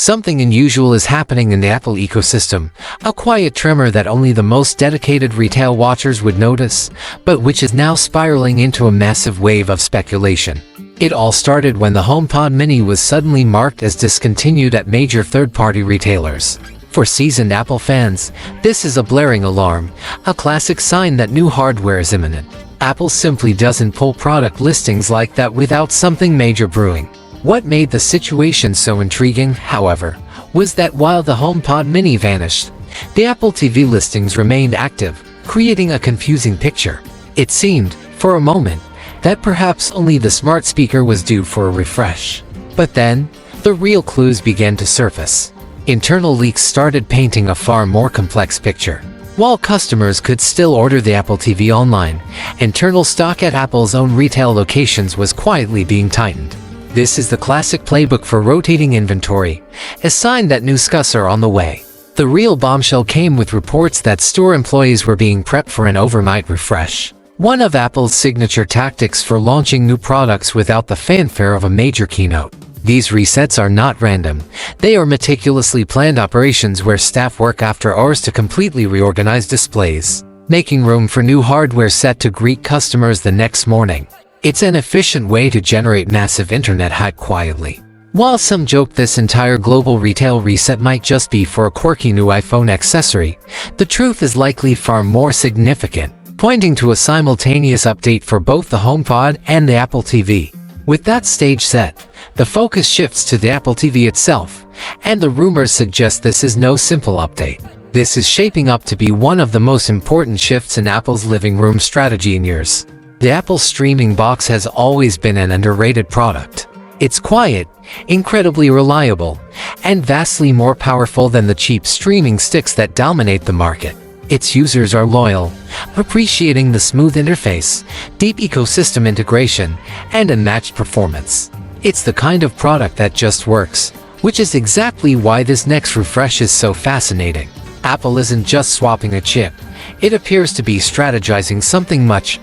Something unusual is happening in the Apple ecosystem, a quiet tremor that only the most dedicated retail watchers would notice, but which is now spiraling into a massive wave of speculation. It all started when the HomePod Mini was suddenly marked as discontinued at major third-party retailers. For seasoned Apple fans, this is a blaring alarm, a classic sign that new hardware is imminent. Apple simply doesn't pull product listings like that without something major brewing. What made the situation so intriguing, however, was that while the HomePod Mini vanished, the Apple TV listings remained active, creating a confusing picture. It seemed, for a moment, that perhaps only the smart speaker was due for a refresh. But then, the real clues began to surface. Internal leaks started painting a far more complex picture. While customers could still order the Apple TV online, internal stock at Apple's own retail locations was quietly being tightened. This is the classic playbook for rotating inventory, a sign that new scuffs are on the way. The real bombshell came with reports that store employees were being prepped for an overnight refresh. One of Apple's signature tactics for launching new products without the fanfare of a major keynote. These resets are not random. They are meticulously planned operations where staff work after hours to completely reorganize displays, making room for new hardware set to greet customers the next morning. It's an efficient way to generate massive internet hype quietly. While some joke this entire global retail reset might just be for a quirky new iPhone accessory, the truth is likely far more significant, pointing to a simultaneous update for both the HomePod and the Apple TV. With that stage set, the focus shifts to the Apple TV itself, and the rumors suggest this is no simple update. This is shaping up to be one of the most important shifts in Apple's living room strategy in years. The Apple streaming box has always been an underrated product. It's quiet, incredibly reliable, and vastly more powerful than the cheap streaming sticks that dominate the market. Its users are loyal, appreciating the smooth interface, deep ecosystem integration, and unmatched performance. It's the kind of product that just works, which is exactly why this next refresh is so fascinating. Apple isn't just swapping a chip. It appears to be strategizing something much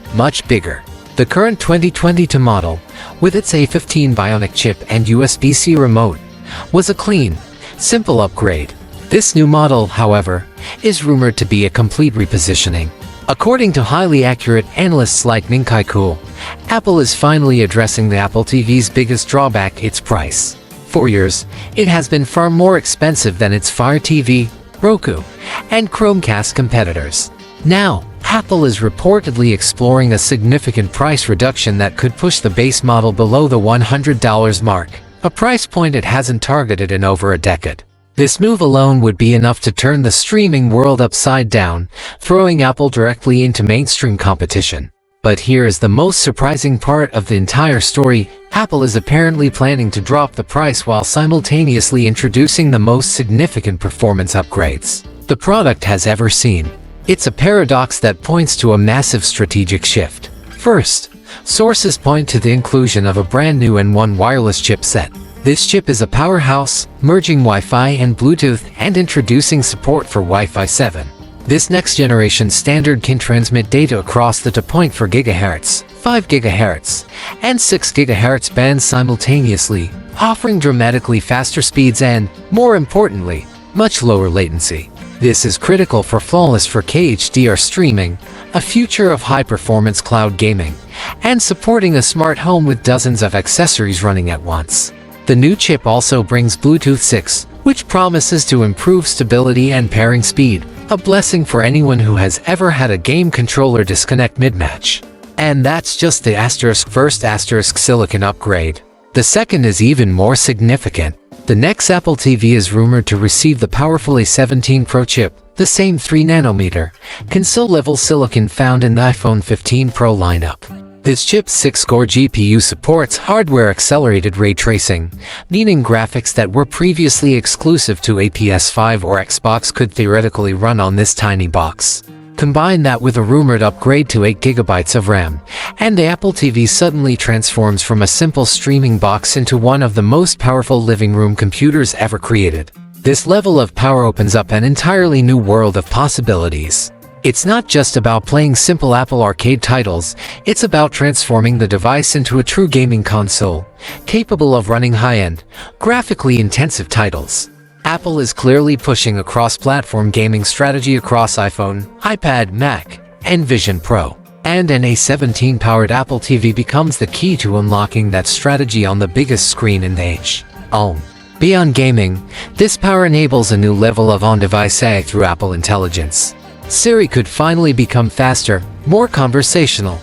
bigger. The current 2022 model, with its A15 Bionic chip and USB-C remote, was a clean, simple upgrade. This new model, however, is rumored to be a complete repositioning. According to highly accurate analysts like Ninkei Cool, Apple is finally addressing the Apple TV's biggest drawback, its price. For years, it has been far more expensive than its Fire TV, Roku, and Chromecast competitors. Now, Apple is reportedly exploring a significant price reduction that could push the base model below the $100 mark, a price point it hasn't targeted in over a decade. This move alone would be enough to turn the streaming world upside down, throwing Apple directly into mainstream competition. But here is the most surprising part of the entire story. Apple is apparently planning to drop the price while simultaneously introducing the most significant performance upgrades the product has ever seen. It's a paradox that points to a massive strategic shift. First, sources point to the inclusion of a brand new N1 wireless chipset. This chip is a powerhouse, merging Wi-Fi and Bluetooth and introducing support for Wi-Fi 7. This next-generation standard can transmit data across the 2.4 GHz, 5 GHz, and 6 GHz bands simultaneously, offering dramatically faster speeds and, more importantly, much lower latency. This is critical for flawless 4K HDR streaming, a future of high-performance cloud gaming, and supporting a smart home with dozens of accessories running at once. The new chip also brings Bluetooth 6, which promises to improve stability and pairing speed, a blessing for anyone who has ever had a game controller disconnect mid-match. And that's just the first silicon upgrade. The second is even more significant. The next Apple TV is rumored to receive the powerful A17 Pro chip, the same 3nm, console-level silicon found in the iPhone 15 Pro lineup. This chip's 6-core GPU supports hardware-accelerated ray tracing, meaning graphics that were previously exclusive to a PS5 or Xbox could theoretically run on this tiny box. Combine that with a rumored upgrade to 8GB of RAM, and the Apple TV suddenly transforms from a simple streaming box into one of the most powerful living room computers ever created. This level of power opens up an entirely new world of possibilities. It's not just about playing simple Apple Arcade titles, it's about transforming the device into a true gaming console, capable of running high-end, graphically intensive titles. Apple is clearly pushing a cross-platform gaming strategy across iPhone, iPad, Mac, and Vision Pro. And an A17-powered Apple TV becomes the key to unlocking that strategy on the biggest screen in the age. Beyond gaming, this power enables a new level of on-device AI through Apple Intelligence. Siri could finally become faster, more conversational,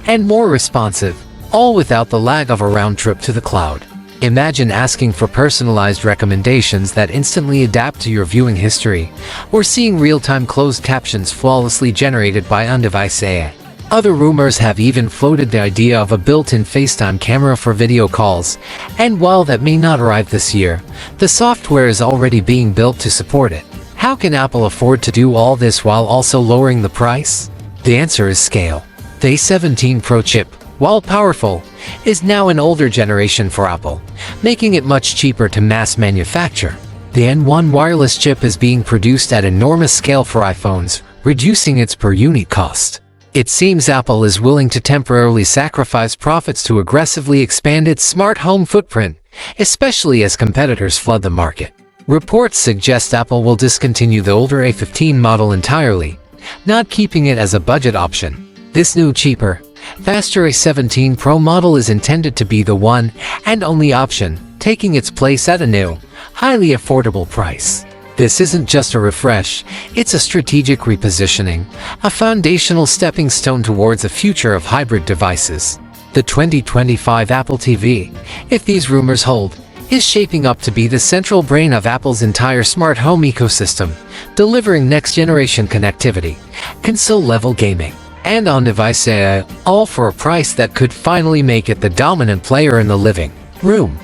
and more responsive, all without the lag of a round trip to the cloud. Imagine asking for personalized recommendations that instantly adapt to your viewing history, or seeing real-time closed captions flawlessly generated by on-device AI. Other rumors have even floated the idea of a built-in FaceTime camera for video calls, and while that may not arrive this year, the software is already being built to support it. How can Apple afford to do all this while also lowering the price? The answer is scale. The A17 Pro chip, while powerful, is now an older generation for Apple, making it much cheaper to mass manufacture. The N1 wireless chip is being produced at enormous scale for iPhones, reducing its per-unit cost. It seems Apple is willing to temporarily sacrifice profits to aggressively expand its smart home footprint, especially as competitors flood the market. Reports suggest Apple will discontinue the older A15 model entirely, not keeping it as a budget option. This new, cheaper, faster A17 Pro model is intended to be the one and only option, taking its place at a new, highly affordable price. This isn't just a refresh, it's a strategic repositioning, a foundational stepping stone towards a future of hybrid devices. The 2025 Apple TV, if these rumors hold, is shaping up to be the central brain of Apple's entire smart home ecosystem, delivering next-generation connectivity, console-level gaming, and on-device AI, all for a price that could finally make it the dominant player in the living room.